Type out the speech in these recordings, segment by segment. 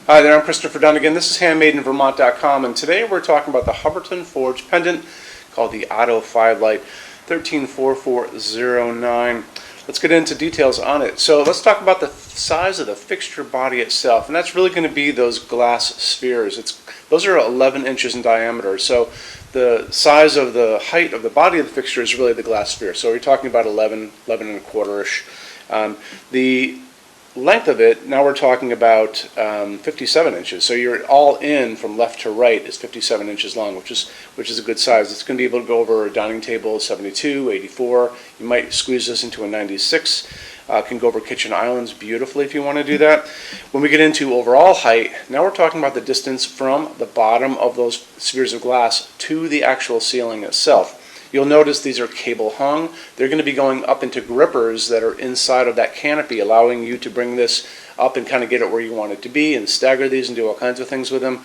Hi there, I'm Christopher Dunn again. This is HandmadeInVermont.com, and today we're talking about the Hubbardton forged pendant called the Otto 5 Light 134409. Let's get into details on it. So let's talk about the size of the fixture body itself, and that's really going to be those glass spheres. Those are 11 inches in diameter, so the size of the height of the body of the fixture is really the glass sphere. So we're talking about 11 and a quarter-ish. The length of it, now we're talking about 57 inches. So you're all in from left to right is 57 inches long, which is a good size. It's going to be able to go over a dining table 72, 84. You might squeeze this into a 96. Can go over kitchen islands beautifully if you want to do that. When we get into overall height, now we're talking about the distance from the bottom of those spheres of glass to the actual ceiling itself. You'll notice these are cable hung. They're going to be going up into grippers that are inside of that canopy, allowing you to bring this up and kind of get it where you want it to be and stagger these and do all kinds of things with them.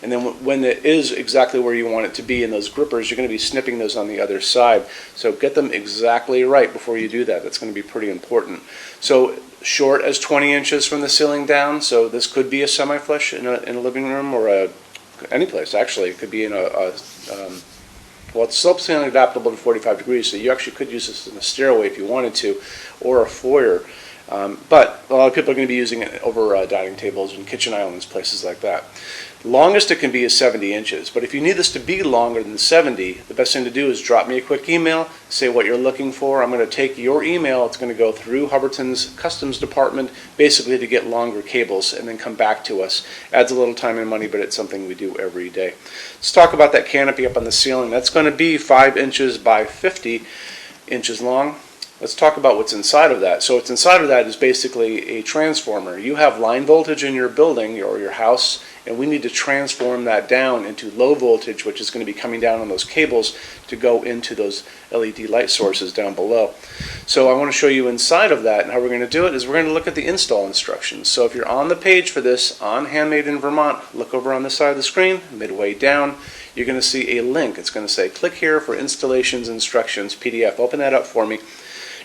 And then when it is exactly where you want it to be in those grippers, you're going to be snipping those on the other side. So get them exactly right before you do that. That's going to be pretty important. So short as 20 inches from the ceiling down. So this could be a semi-flush in a living room or any place, actually. It could be in well, it's slope ceiling adaptable to 45 degrees, so you actually could use this in a stairway if you wanted to, or a foyer. But a lot of people are going to be using it over dining tables and kitchen islands, places like that. Longest it can be is 70 inches, but if you need this to be longer than 70, the best thing to do is drop me a quick email, say what you're looking for. I'm going to take your email, it's going to go through Hubbardton's customs department, basically to get longer cables, and then come back to us. Adds a little time and money, but it's something we do every day. Let's talk about that canopy up on the ceiling. That's going to be 5 inches by 50 inches long. Let's talk about what's inside of that. So what's inside of that is basically a transformer. You have line voltage in your building or your house, and we need to transform that down into low voltage, which is going to be coming down on those cables to go into those LED light sources down below. So I want to show you inside of that, and how we're going to do it is we're going to look at the install instructions. So if you're on the page for this on Handmade in Vermont, look over on this side of the screen, midway down, you're going to see a link. It's going to say click here for installations instructions PDF. Open that up for me.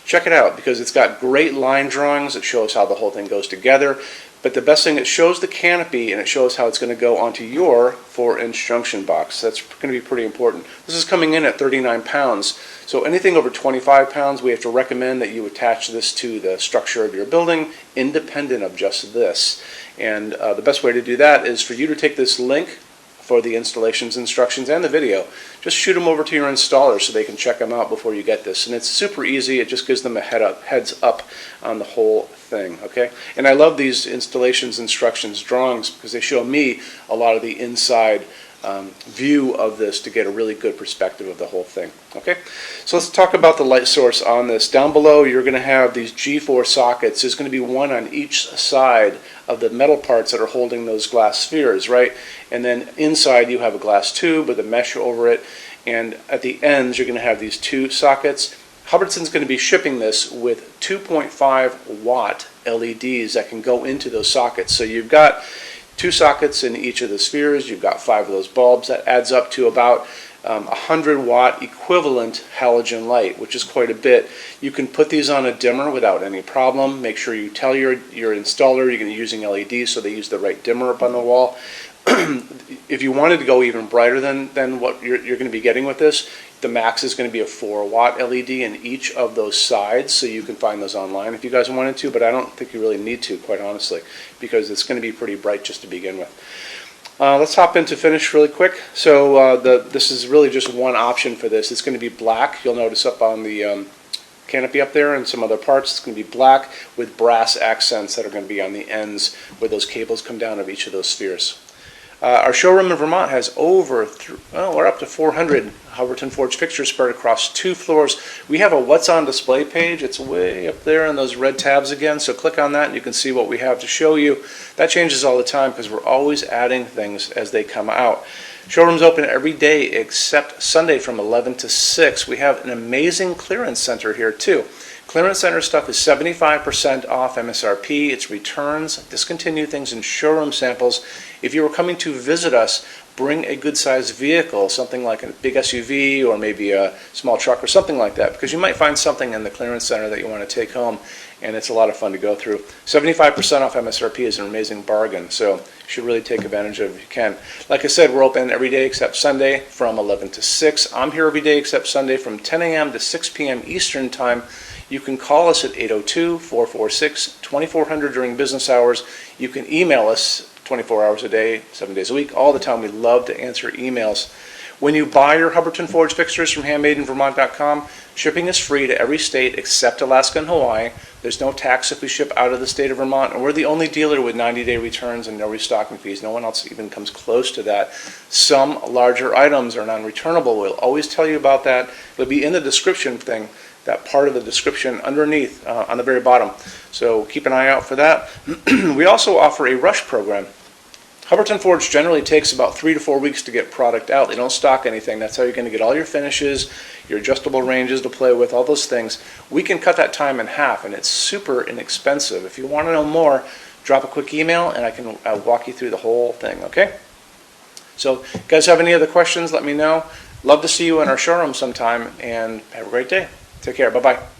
Check it out because it's got great line drawings. It shows how the whole thing goes together. But the best thing, it shows the canopy and it shows how it's going to go onto your 4-inch junction box. That's going to be pretty important. This is coming in at 39 pounds. So anything over 25 pounds, we have to recommend that you attach this to the structure of your building, independent of just this. And the best way to do that is for you to take this link for the installations instructions and the video. Just shoot them over to your installer so they can check them out before you get this. And it's super easy. It just gives them a heads up on the whole thing. Okay. And I love these installations instructions drawings because they show me a lot of the inside view of this to get a really good perspective of the whole thing. Okay, so let's talk about the light source on this. Down below you're going to have these G4 sockets. There's going to be one on each side of the metal parts that are holding those glass spheres, right? And then inside you have a glass tube with a mesh over it, and at the ends you're going to have these 2 sockets. Hubbardton's going to be shipping this with 2.5 watt LEDs that can go into those sockets. So you've got 2 sockets in each of the spheres. You've got 5 of those bulbs. That adds up to about 100 watt equivalent halogen light, which is quite a bit. You can put these on a dimmer without any problem. Make sure you tell your installer you're going to be using LEDs so they use the right dimmer up on the wall. If you wanted to go even brighter than what you're going to be getting with this, the max is going to be a 4 watt LED in each of those sides, so you can find those online if you guys wanted to, but I don't think you really need to, quite honestly, because it's going to be pretty bright just to begin with. Let's hop into finish really quick. So this is really just one option for this. It's going to be black. You'll notice up on the canopy up there and some other parts, it's going to be black with brass accents that are going to be on the ends where those cables come down of each of those spheres. Our showroom in Vermont has we're up to 400 Hubbardton forged fixtures spread across 2 floors. We have a what's on display page. It's way up there in those red tabs again, so click on that and you can see what we have to show you. That changes all the time because we're always adding things as they come out. Showroom's open every day except Sunday from 11 to 6. We have an amazing clearance center here too. Clearance Center stuff is 75% off MSRP. It's returns, discontinued things, and showroom samples. If you were coming to visit us, bring a good-sized vehicle, something like a big SUV or maybe a small truck or something like that, because you might find something in the Clearance Center that you want to take home, and it's a lot of fun to go through. 75% off MSRP is an amazing bargain, so you should really take advantage of it if you can. Like I said, we're open every day except Sunday from 11 to 6. I'm here every day except Sunday from 10 a.m. to 6 p.m. Eastern Time. You can call us at 802-446-2400 during business hours. You can email us 24 hours a day, 7 days a week, all the time. We love to answer emails. When you buy your Hubbardton forge fixtures from HandmadeInVermont.com, shipping is free to every state except Alaska and Hawaii. There's no tax if we ship out of the state of Vermont, and we're the only dealer with 90-day returns and no restocking fees. No one else even comes close to that. Some larger items are non-returnable. We'll always tell you about that. It'll be in the description thing, that part of the description underneath on the very bottom. So keep an eye out for that. We also offer a rush program. Hubbardton Forge generally takes about 3 to 4 weeks to get product out. They don't stock anything. That's how you're going to get all your finishes, your adjustable ranges to play with, all those things. We can cut that time in half, and it's super inexpensive. If you want to know more, drop a quick email, and I can walk you through the whole thing, okay? So, if you guys have any other questions, let me know. Love to see you in our showroom sometime, and have a great day. Take care. Bye-bye.